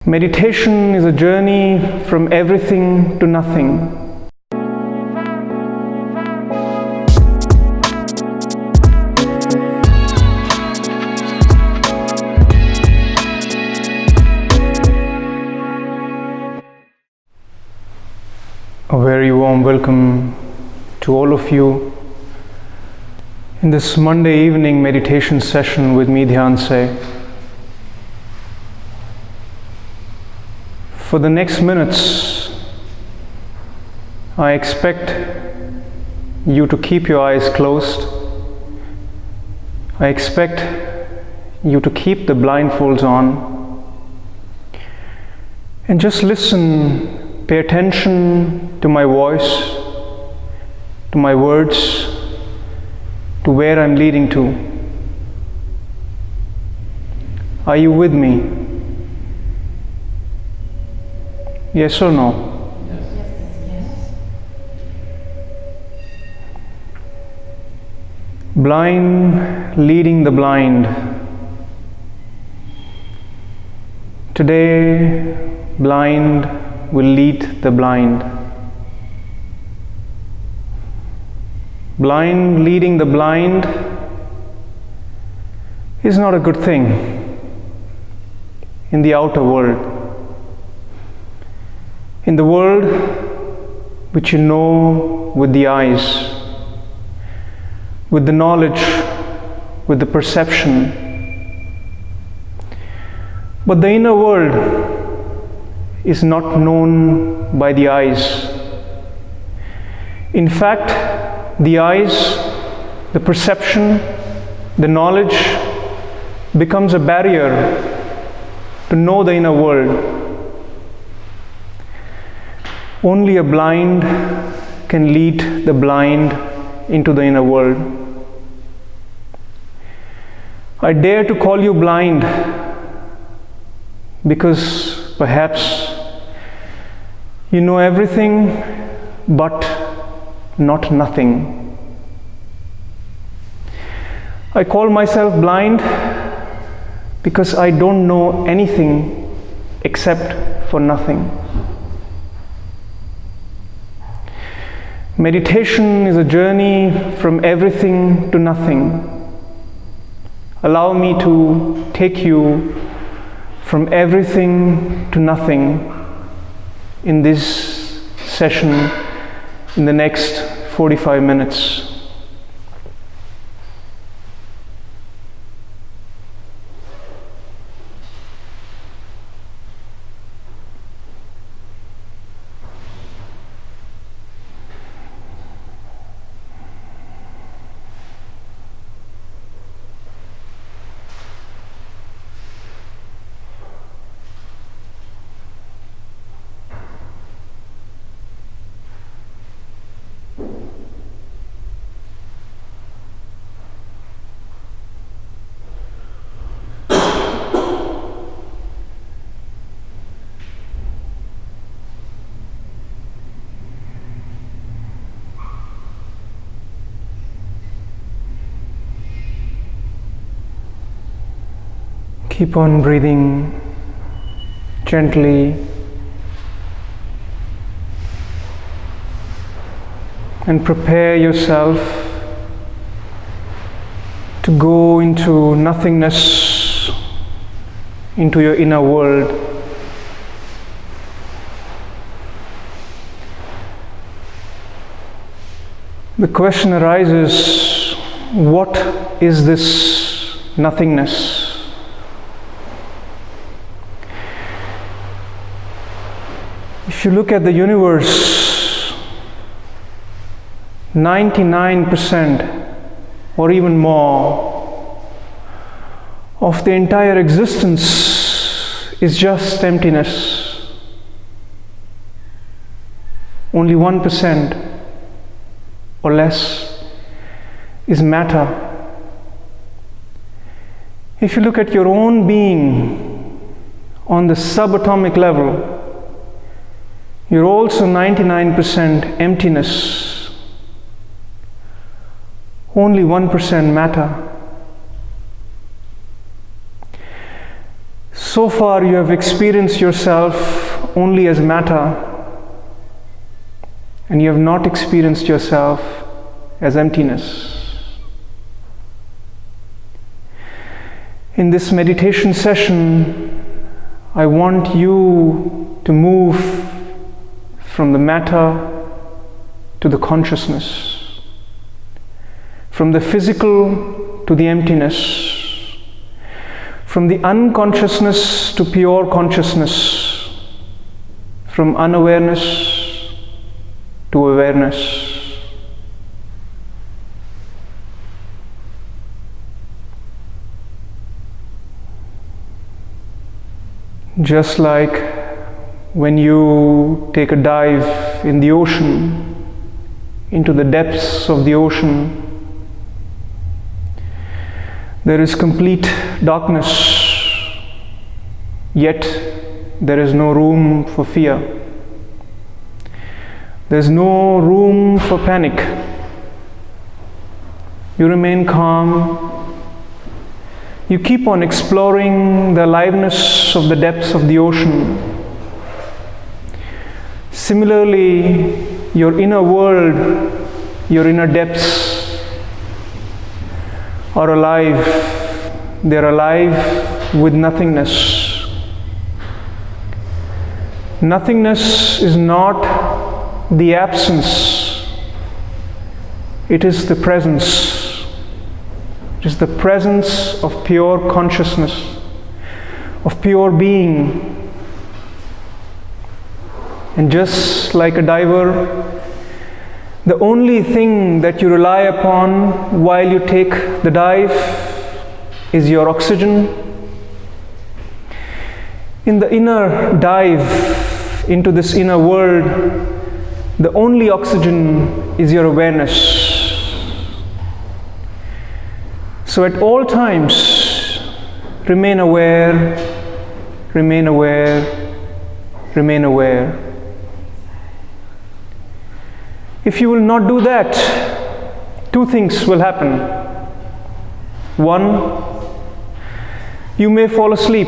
Meditation is a journey from everything to nothing. A very warm welcome to all of you in this Monday evening meditation session with me, Dhyanse. For the next minutes, I expect you to keep your eyes closed. I expect you to keep the blindfolds on and just listen, pay attention to my voice, to my words, to where I'm leading to. Are you with me? Yes or no? Yes. Blind leading the blind. Today, blind will lead the blind. Blind leading the blind is not a good thing in the outer world. In the world which you know with the eyes, with the knowledge, with the perception. But the inner world is not known by the eyes. In fact, the eyes, the perception, the knowledge becomes a barrier to know the inner world. Only a blind can lead the blind into the inner world. I dare to call you blind because perhaps you know everything but not nothing. I call myself blind because I don't know anything except for nothing. Meditation is a journey from everything to nothing. Allow me to take you from everything to nothing in this session in the next 45 minutes. Keep on breathing gently and prepare yourself to go into nothingness, into your inner world. The question arises, what is this nothingness? If you look at the universe, 99% or even more of the entire existence is just emptiness. Only 1% or less is matter. If you look at your own being on the subatomic level, you're also 99% emptiness, only 1% matter. So far you have experienced yourself only as matter, and you have not experienced yourself as emptiness. In this meditation session, I want you to move from the matter to the consciousness, from the physical to the emptiness, from the unconsciousness to pure consciousness, from unawareness to awareness. Just like when you take a dive in the ocean, into the depths of the ocean, there is complete darkness, yet there is no room for fear. There is no room for panic. You remain calm. You keep on exploring the aliveness of the depths of the ocean. Similarly, your inner world, your inner depths are alive. They are alive with nothingness. Nothingness is not the absence. It is the presence. It is the presence of pure consciousness, of pure being. And just like a diver, the only thing that you rely upon while you take the dive is your oxygen. In the inner dive into this inner world, the only oxygen is your awareness. So at all times, remain aware, remain aware, remain aware. If you will not do that, two things will happen. One, you may fall asleep.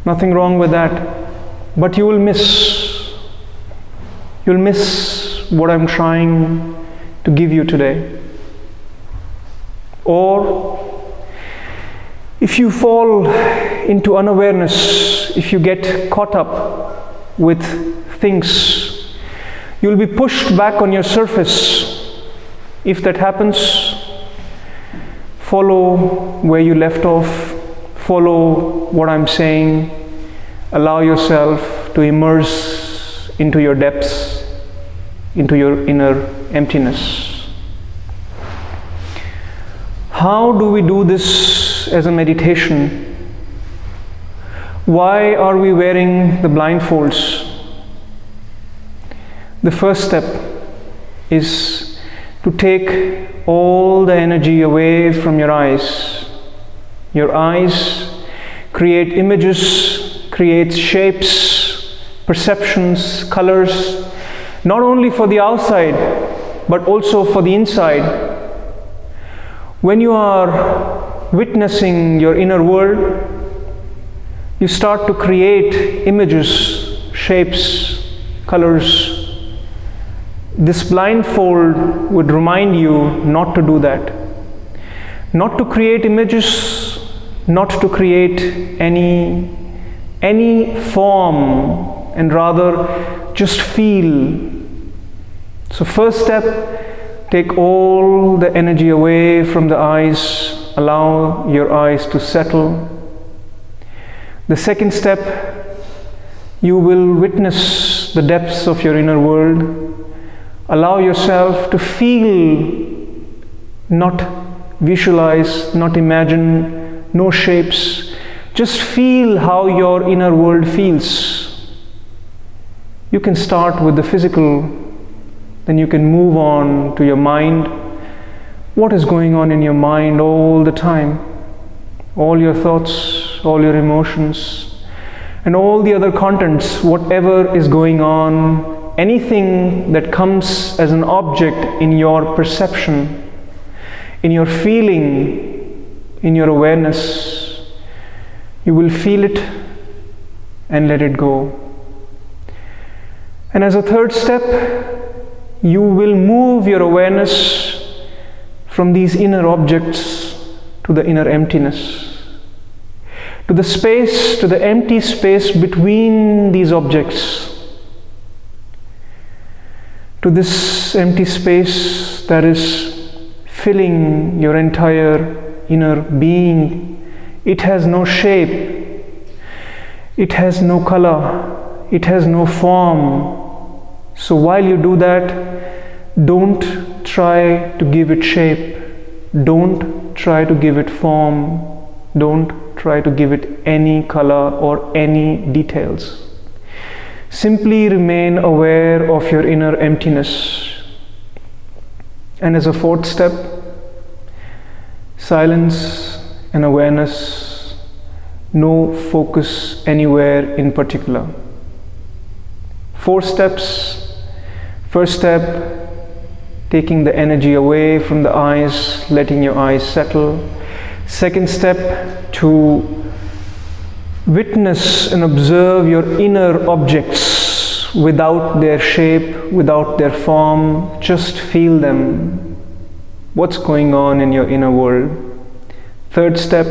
Nothing wrong with that. But you will miss. You'll miss what I'm trying to give you today. Or, if you fall into unawareness, if you get caught up with things, you'll be pushed back on your surface. If that happens, follow where you left off, follow what I'm saying, allow yourself to immerse into your depths, into your inner emptiness. How do we do this as a meditation? Why are we wearing the blindfolds? The first step is to take all the energy away from your eyes. Your eyes create images, create shapes, perceptions, colors, not only for the outside, but also for the inside. When you are witnessing your inner world, you start to create images, shapes, colors. This blindfold would remind you not to do that. Not to create images, not to create any form, and rather just feel. So first step, take all the energy away from the eyes, allow your eyes to settle. The second step, you will witness the depths of your inner world. Allow yourself to feel, not visualize, not imagine, no shapes. Just feel how your inner world feels. You can start with the physical, then you can move on to your mind. What is going on in your mind all the time? All your thoughts, all your emotions, and all the other contents, whatever is going on. Anything that comes as an object in your perception, in your feeling, in your awareness, You will feel it and let it go. And as a third step, you will move your awareness from these inner objects to the inner emptiness, to the space, to the empty space between these objects, to this empty space that is filling your entire inner being. It has no shape, it has no color, it has no form. So while you do that, don't try to give it shape, don't try to give it form, don't try to give it any color or any details. Simply remain aware of your inner emptiness. And as a fourth step, silence and awareness, no focus anywhere in particular. 4 steps. First step, taking the energy away from the eyes, letting your eyes settle. Second step, to witness and observe your inner objects without their shape, without their form. Just feel them. What's going on in your inner world? Third step,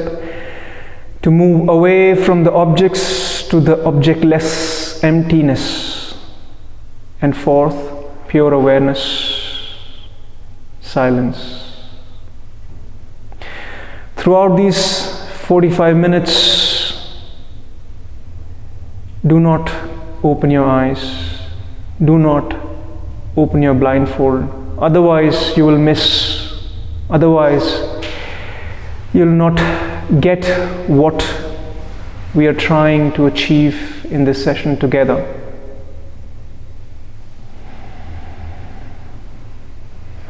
to move away from the objects to the objectless emptiness. And fourth, pure awareness, silence. Throughout these 45 minutes, do not open your eyes, do not open your blindfold, otherwise you will miss, otherwise you will not get what we are trying to achieve in this session together.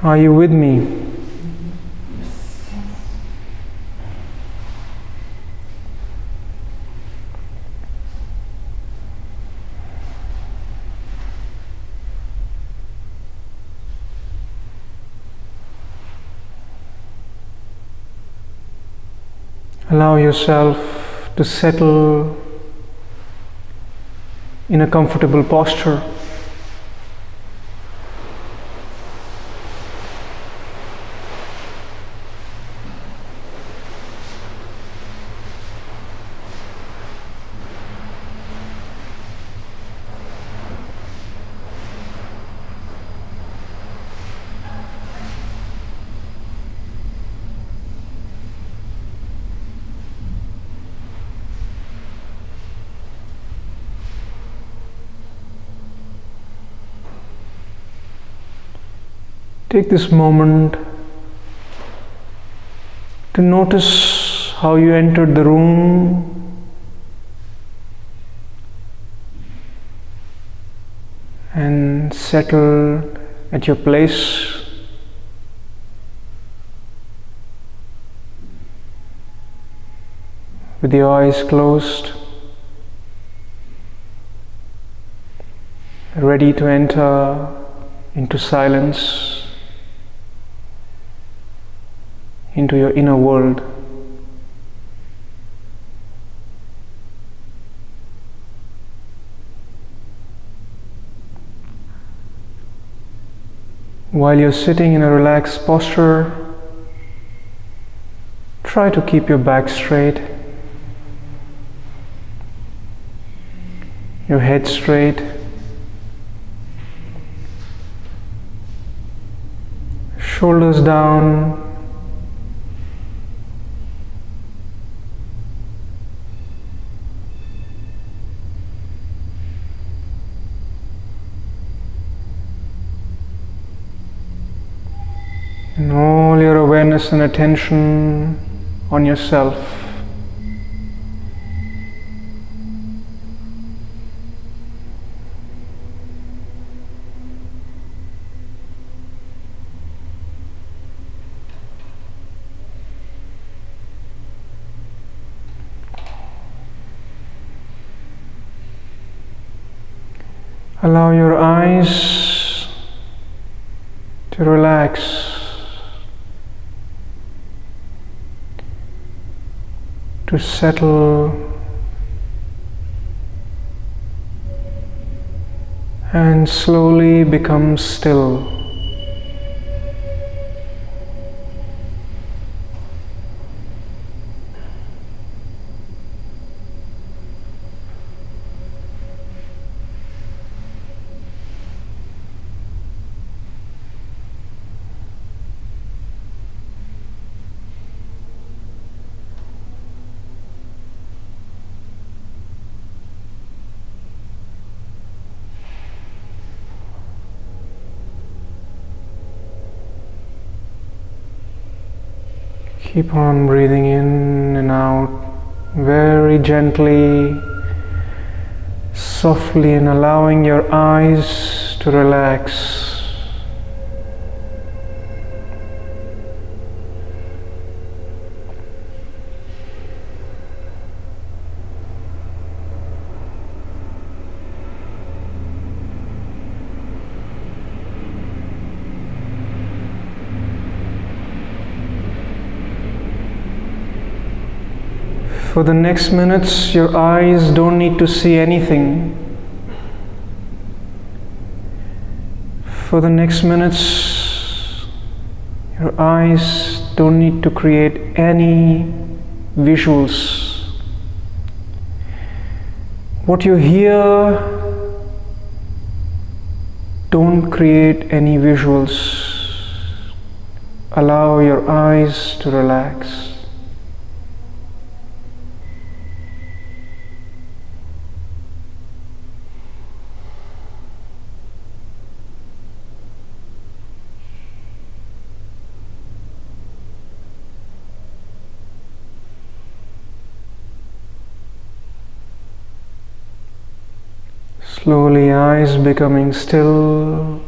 Are you with me? Allow yourself to settle in a comfortable posture. Take this moment to notice how you entered the room and settled at your place. With your eyes closed, ready to enter into silence, into your inner world. While you're sitting in a relaxed posture, try to keep your back straight, your head straight, shoulders down, and all your awareness and attention on yourself. Allow your eyes to relax, to settle and slowly become still. Keep on breathing in and out very gently, softly, and allowing your eyes to relax. For the next minutes, your eyes don't need to see anything. For the next minutes, your eyes don't need to create any visuals. What you hear, don't create any visuals. Allow your eyes to relax. Slowly, eyes becoming still.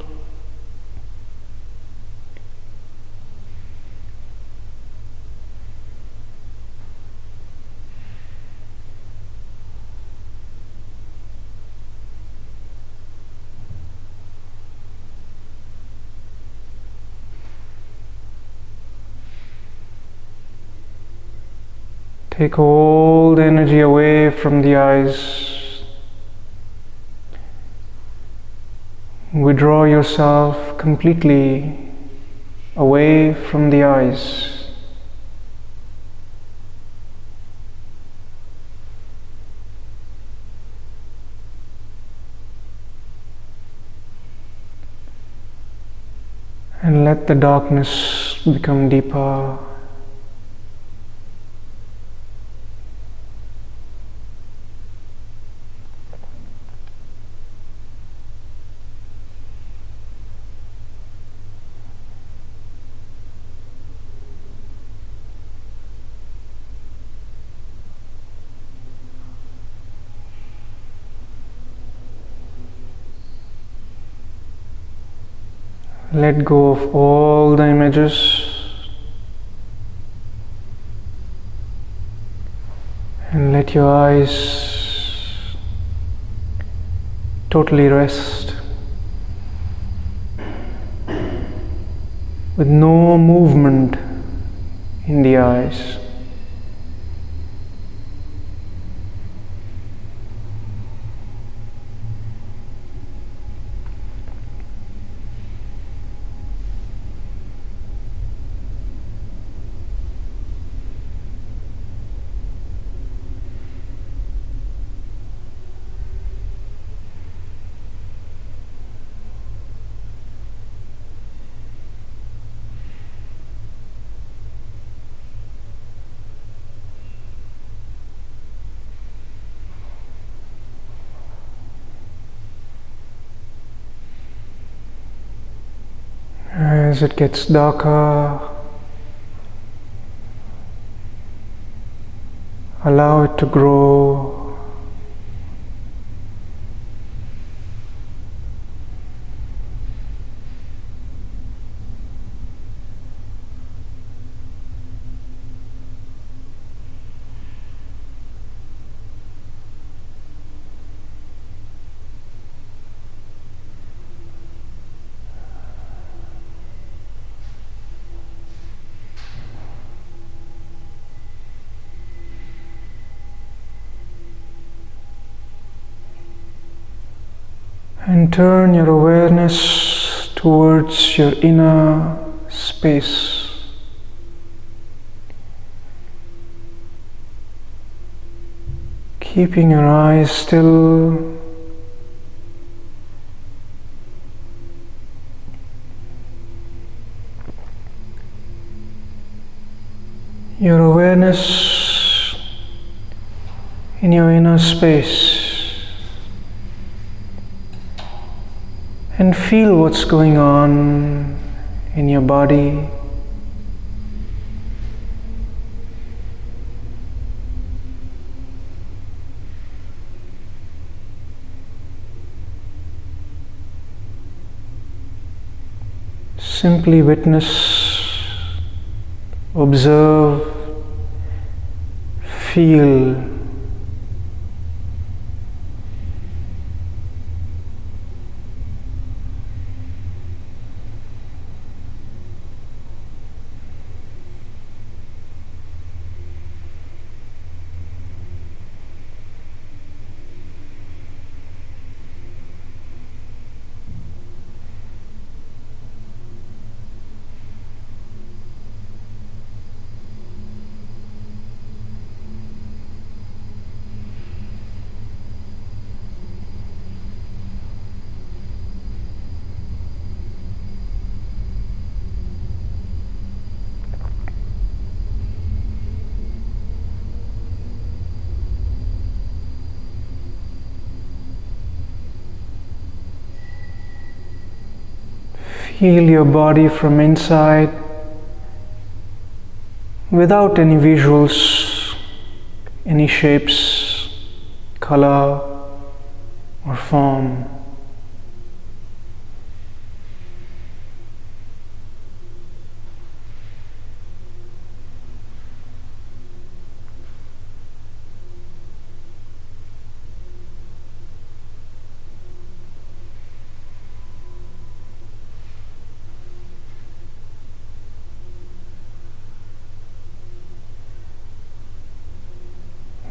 Take all the energy away from the eyes. Withdraw yourself completely away from the eyes. And let the darkness become deeper. Let go of all the images and let your eyes totally rest with no movement in the eyes. As it gets darker, allow it to grow. And turn your awareness towards your inner space. Keeping your eyes still. Your awareness in your inner space, and feel what's going on in your body. Simply witness, observe, feel. Feel your body from inside without any visuals, any shapes, color, or form.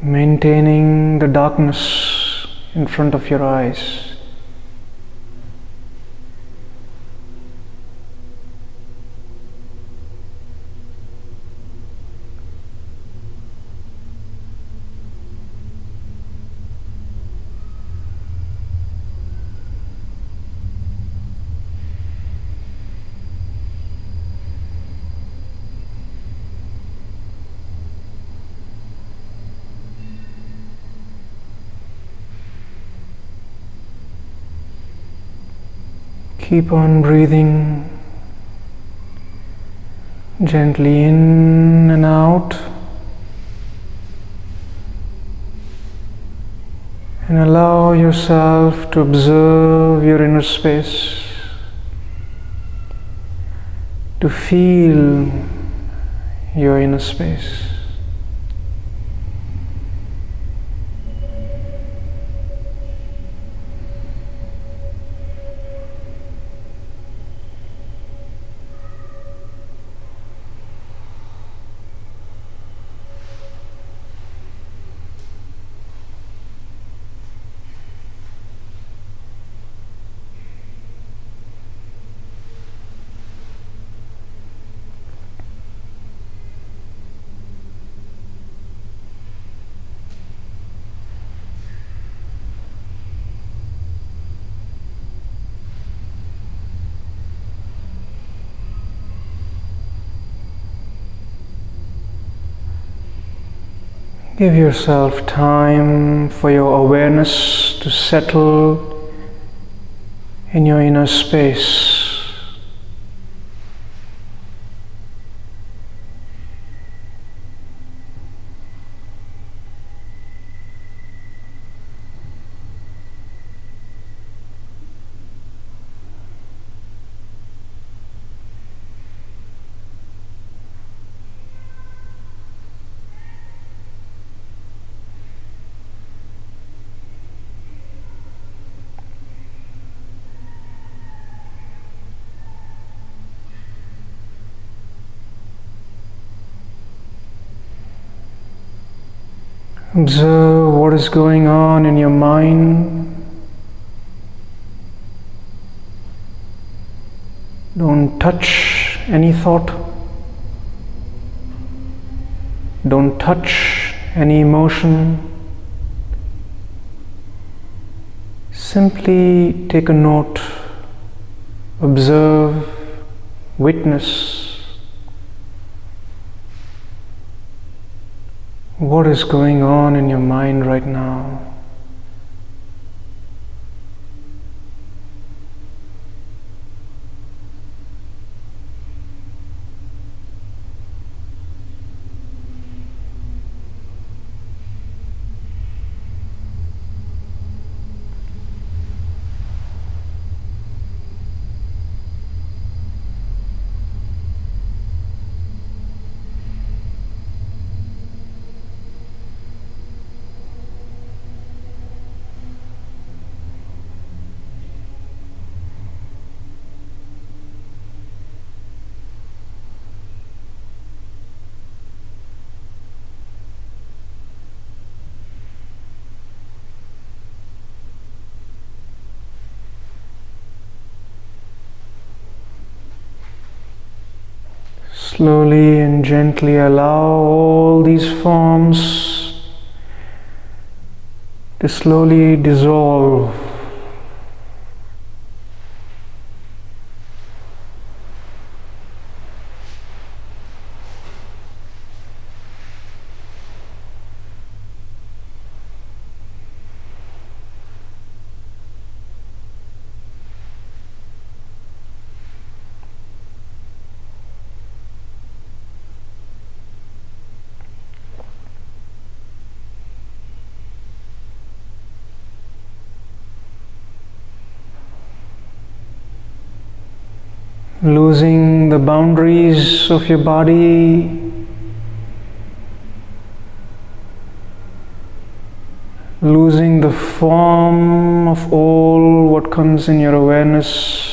Maintaining the darkness in front of your eyes. Keep on breathing gently in and out, and allow yourself to observe your inner space, to feel your inner space. Give yourself time for your awareness to settle in your inner space. Observe what is going on in your mind. Don't touch any thought. Don't touch any emotion. Simply take a note, observe, witness what is going on in your mind right now. Slowly and gently allow all these forms to slowly dissolve. Losing the boundaries of your body, losing the form of all what comes in your awareness.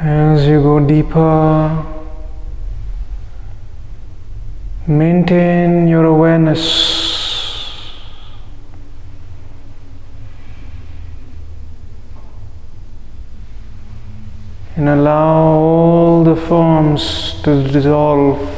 As you go deeper, maintain your awareness. And allow all the forms to dissolve.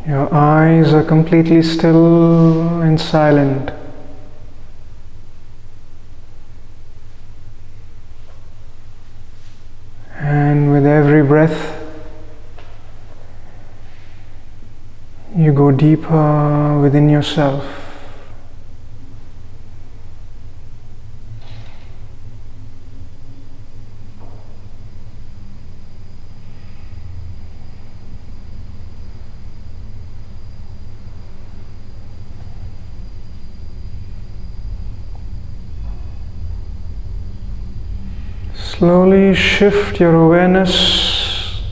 Your eyes are completely still and silent. And with every breath, you go deeper within yourself. Slowly shift your awareness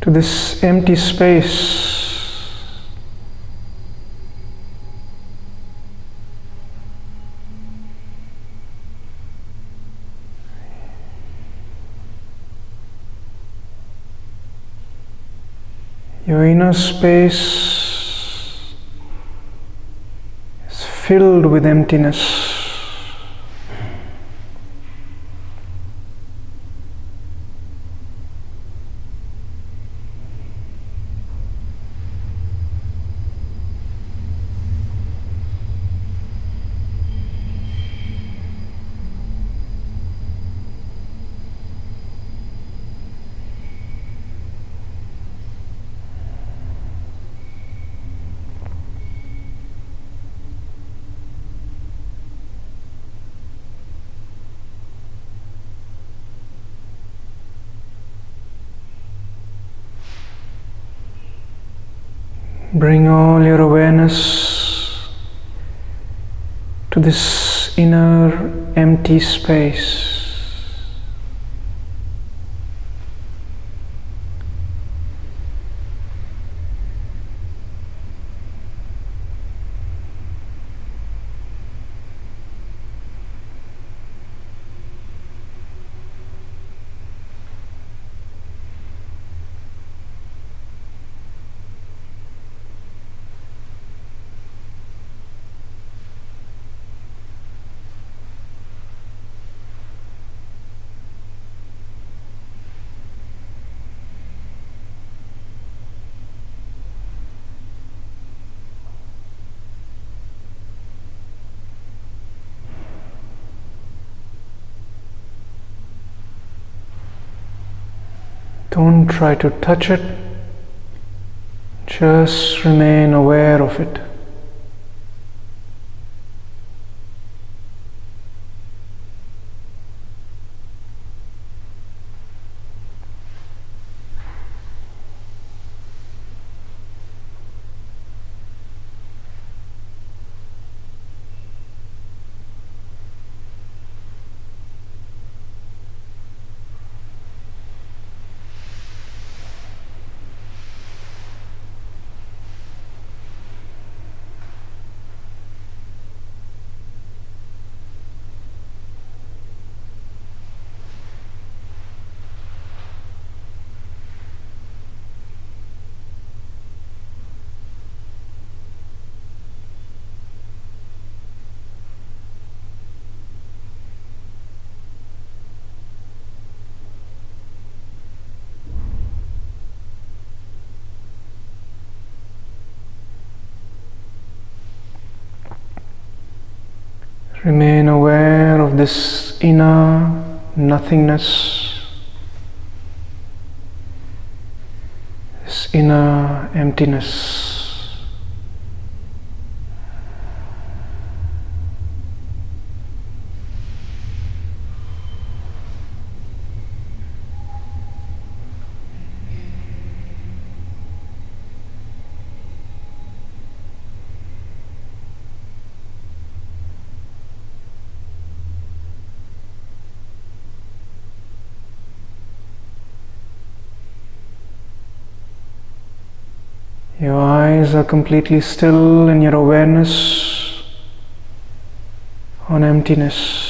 to this empty space. Your inner space is filled with emptiness. Bring all your awareness to this inner empty space. Don't try to touch it, just remain aware of it. Remain aware of this inner nothingness, this inner emptiness. Your eyes are completely still in your awareness on emptiness.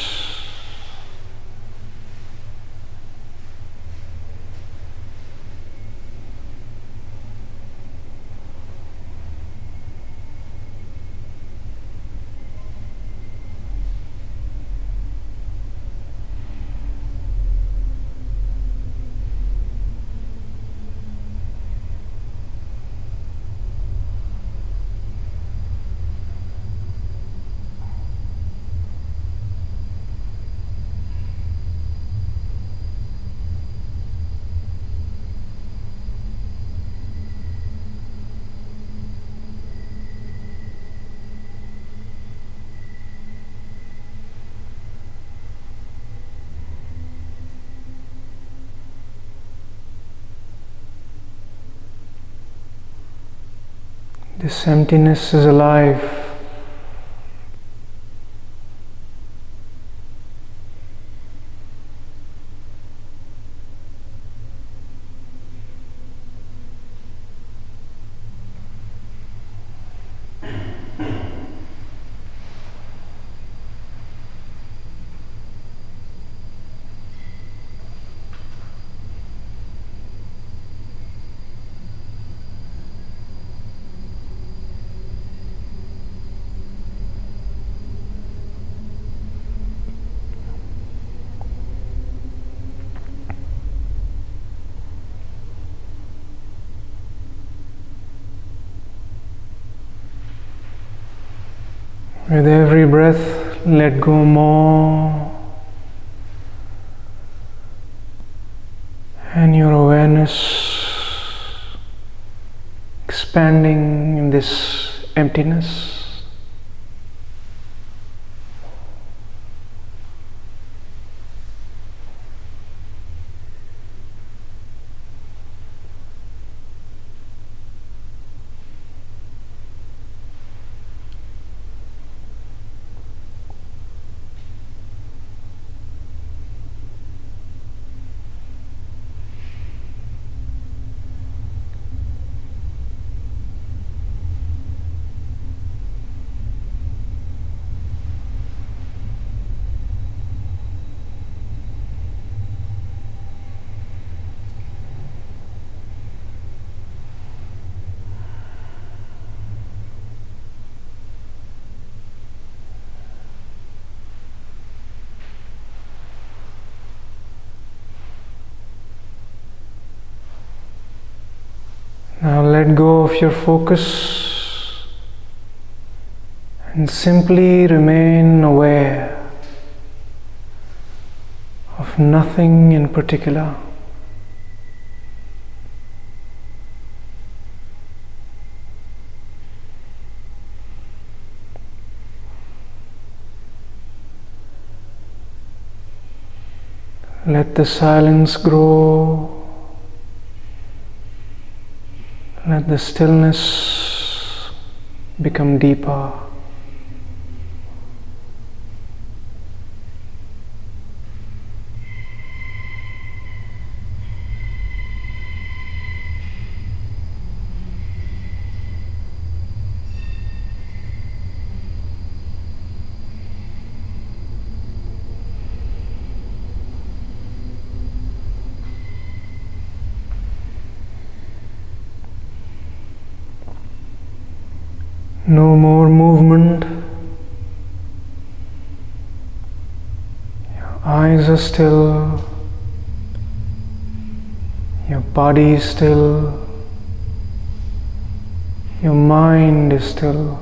This emptiness is alive. With every breath, let go more, and your awareness expanding in this emptiness. Now let go of your focus and simply remain aware of nothing in particular. Let the silence grow. Let the stillness become deeper. No more movement. Your eyes are still. Your body is still. Your mind is still.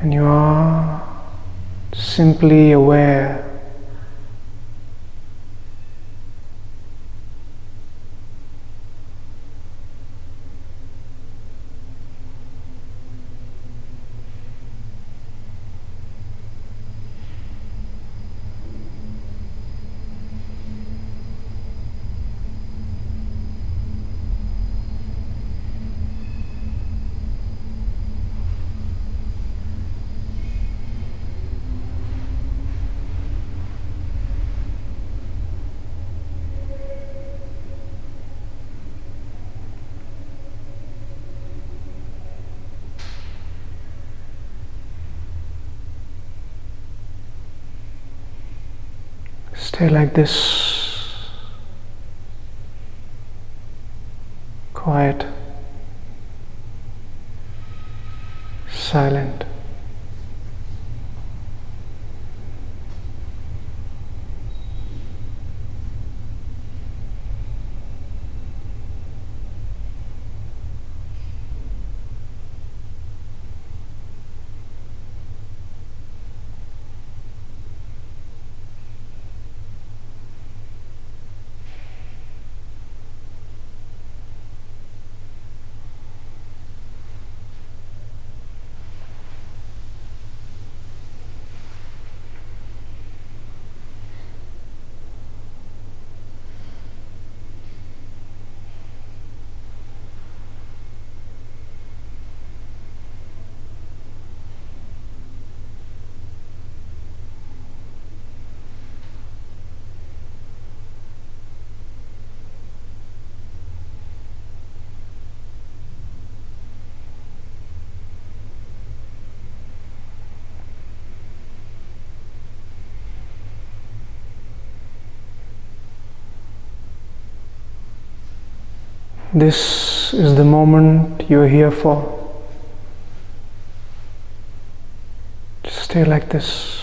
And you are simply aware. Stay like this, quiet, silent. This is the moment you're here for. Just stay like this.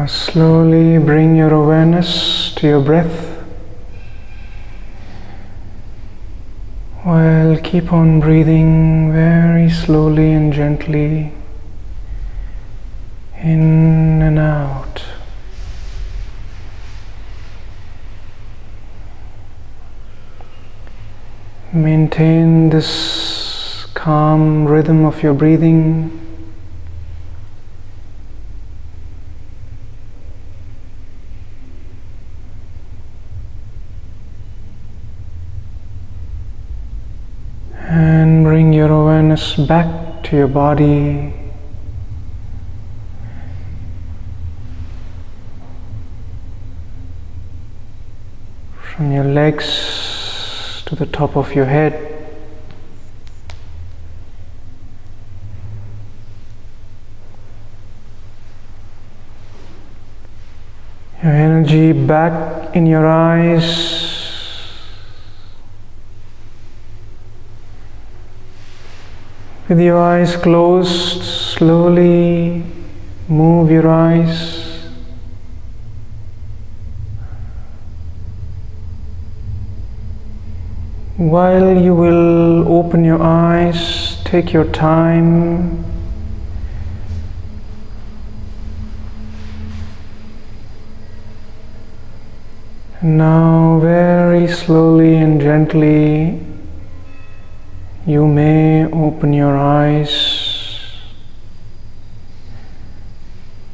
Now slowly bring your awareness to your breath, while keep on breathing very slowly and gently in and out. Maintain this calm rhythm of your breathing. And bring your awareness back to your body. From your legs to the top of your head. Your energy back in your eyes. With your eyes closed, slowly move your eyes. While you will open your eyes, take your time. And now, very slowly and gently, you may open your eyes.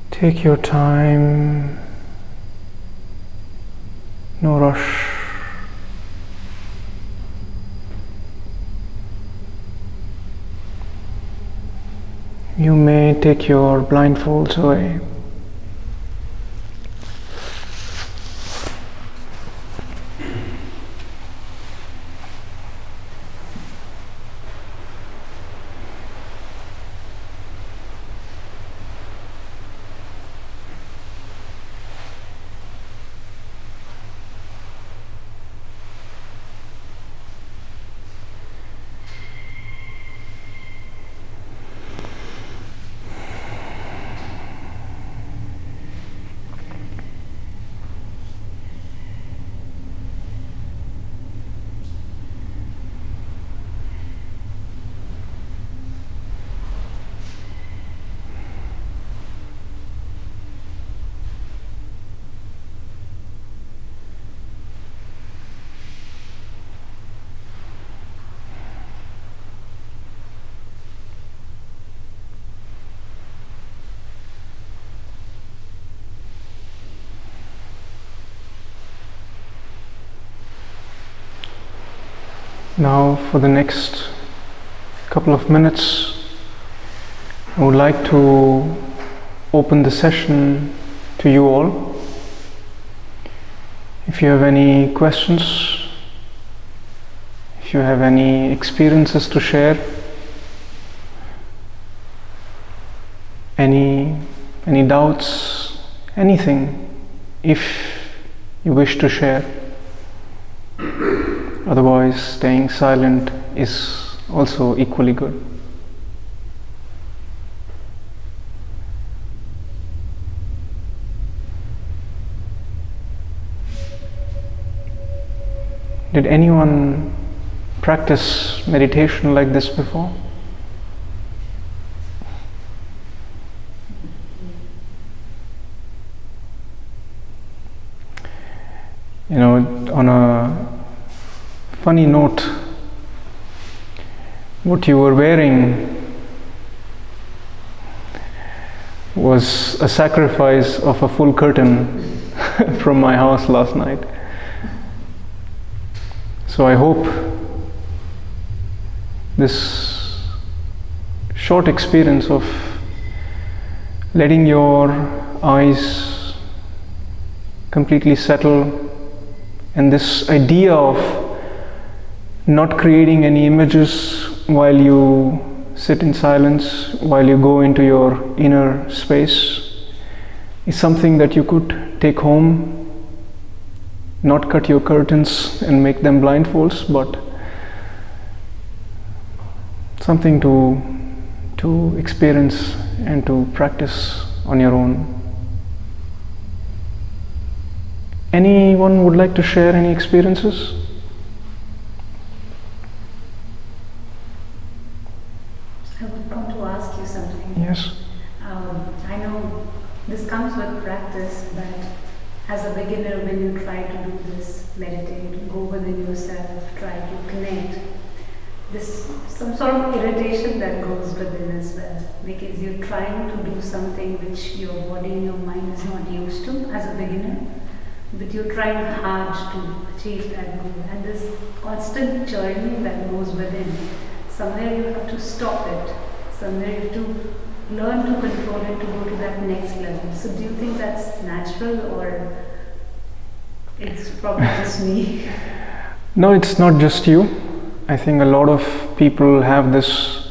Take your time. No rush. You may take your blindfolds away. Now, for the next couple of minutes, I would like to open the session to you all. If you have any questions, if you have any experiences to share, any doubts, anything, if you wish to share. Otherwise, staying silent is also equally good. Did anyone practice meditation like this before? You know, on a funny note, what you were wearing was a sacrifice of a full curtain from my house last night. So I hope this short experience of letting your eyes completely settle, and this idea of not creating any images while you sit in silence, while you go into your inner space, is something that you could take home. Not cut your curtains and make them blindfolds, but something to experience and to practice on your own. Anyone would like to share any experiences? I would want to ask you something. Yes. I know this comes with practice, but as a beginner, when you try to do this, meditate, go within yourself, try to connect, there's some sort of irritation that goes within as well, because you're trying to do something which your body and your mind is not used to as a beginner, but you're trying hard to achieve that goal, and this constant journey that goes within, somewhere you have to stop it, somewhere you have to learn to control it to go to that next level. So do you think that's natural, or it's probably just me? No, it's not just you. I think a lot of people have this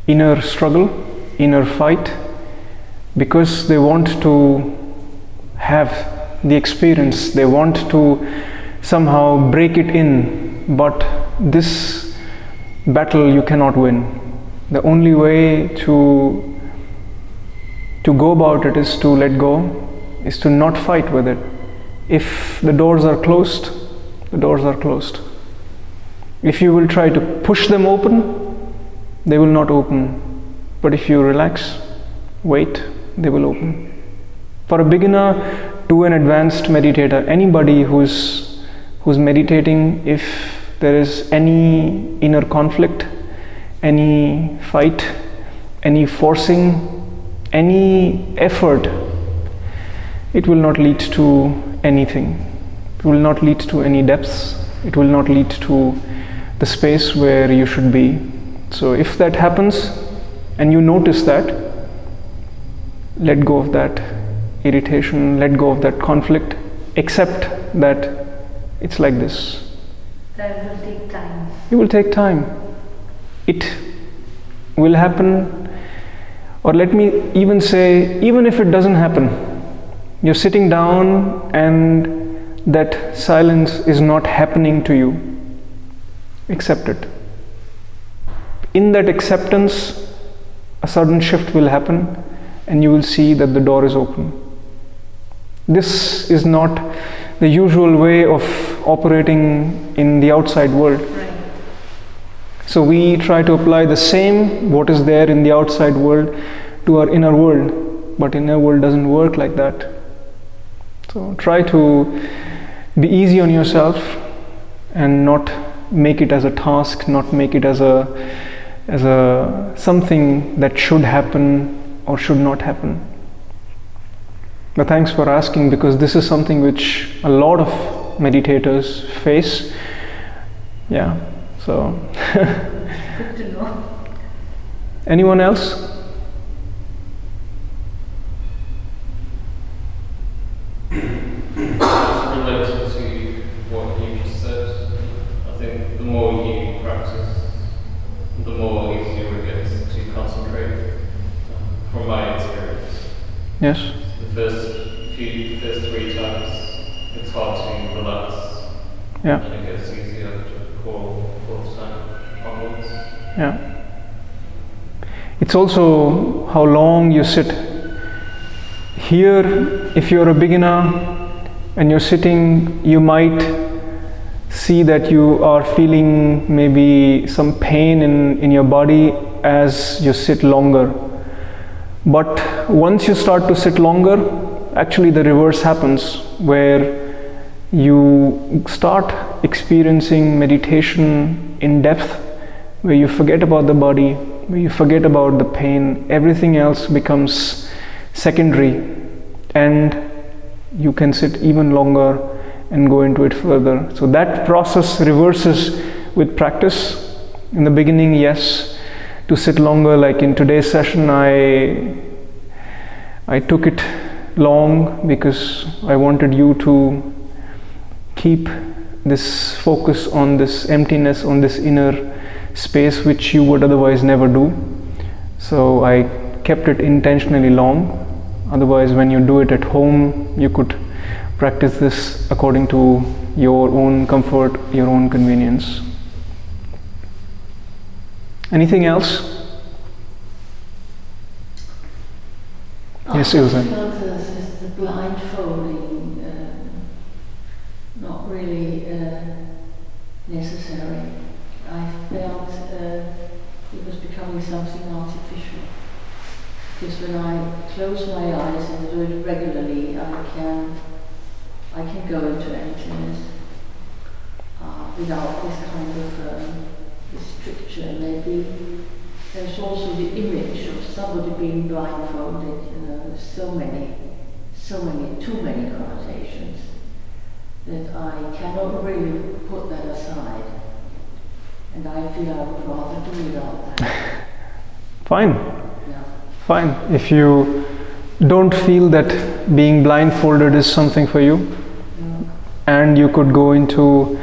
inner struggle, inner fight, because they want to have the experience, they want to somehow break it in, but this battle you cannot win. The only way to go about it is to let go, is to not fight with it. If the doors are closed, the doors are closed. If you will try to push them open, they will not open. But if you relax, wait, they will open. For a beginner to an advanced meditator, anybody who's meditating, if there is any inner conflict, any fight, any forcing, any effort, it will not lead to anything. It will not lead to any depths. It will not lead to the space where you should be. So if that happens and you notice that, let go of that irritation, let go of that conflict, accept that it's like this. That will take time. It will take time. It will happen, or let me even say, even if it doesn't happen, you're sitting down and that silence is not happening to you, accept it. In that acceptance, a sudden shift will happen and you will see that the door is open. This is not the usual way of operating in the outside world. Right. So we try to apply the same, what is there in the outside world, to our inner world, but inner world doesn't work like that. So try to be easy on yourself and not make it as a task, not make it as a something that should happen or should not happen. But thanks for asking, because this is something which a lot of meditators face. Yeah, so. Good to know. Anyone else? Related to what you just said, I think the more you practice, the more easier it gets to concentrate. From my experience. Yes. The first 3 times, it's hard to relax. Yeah. And it gets easier to fourth time onwards. Yeah. It's also how long you sit. Here, if you're a beginner and you're sitting, you might see that you are feeling maybe some pain in your body as you sit longer. But once you start to sit longer, actually the reverse happens, where you start experiencing meditation in depth, where you forget about the body, where you forget about the pain, everything else becomes secondary, and you can sit even longer and go into it further. So that process reverses with practice. In the beginning, yes, to sit longer, like in today's session, I took it long because I wanted you to keep this focus on this emptiness, on this inner space which you would otherwise never do. So I kept it intentionally long. Otherwise, when you do it at home, you could practice this according to your own comfort, your own convenience. Anything else? Yes, Ilse. The blindfolding not really necessary. I felt it was becoming something artificial. Because when I close my eyes and do it regularly, I can go into emptiness without this kind of restriction. Maybe there's also the image of somebody being blindfolded. So many, too many connotations that I cannot really put that aside. And I feel I would rather do without that. Fine. Yeah. Fine. If you don't feel that being blindfolded is something for you, and you could go into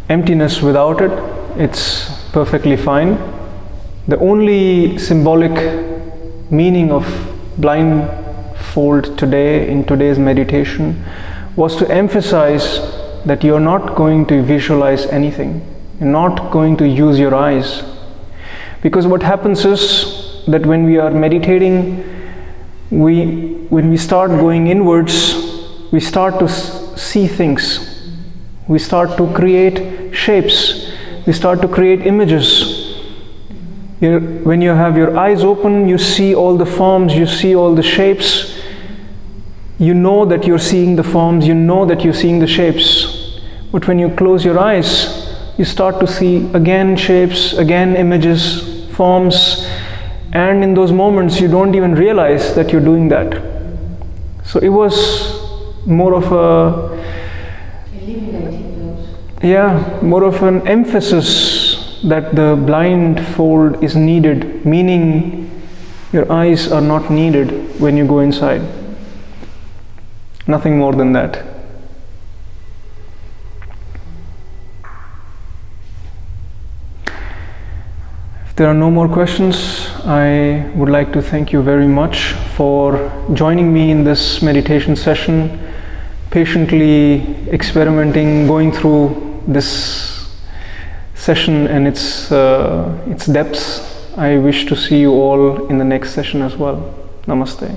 emptiness without it, it's perfectly fine. The only symbolic meaning of blindfold today, in today's meditation, was to emphasize that you're not going to visualize anything. You're not going to use your eyes. Because what happens is that when we are meditating, when we start going inwards, we start to see things. We start to create shapes. We start to create images. When you have your eyes open, you see all the forms, you see all the shapes. You know that you're seeing the forms, you know that you're seeing the shapes. But when you close your eyes, you start to see again shapes, again images, forms, and in those moments you don't even realize that you're doing that. So it was more of more of an emphasis that the blindfold is needed, meaning your eyes are not needed when you go inside. Nothing more than that. If there are no more questions, I would like to thank you very much for joining me in this meditation session, patiently experimenting, going through this session and its depths. I wish to see you all in the next session as well. Namaste.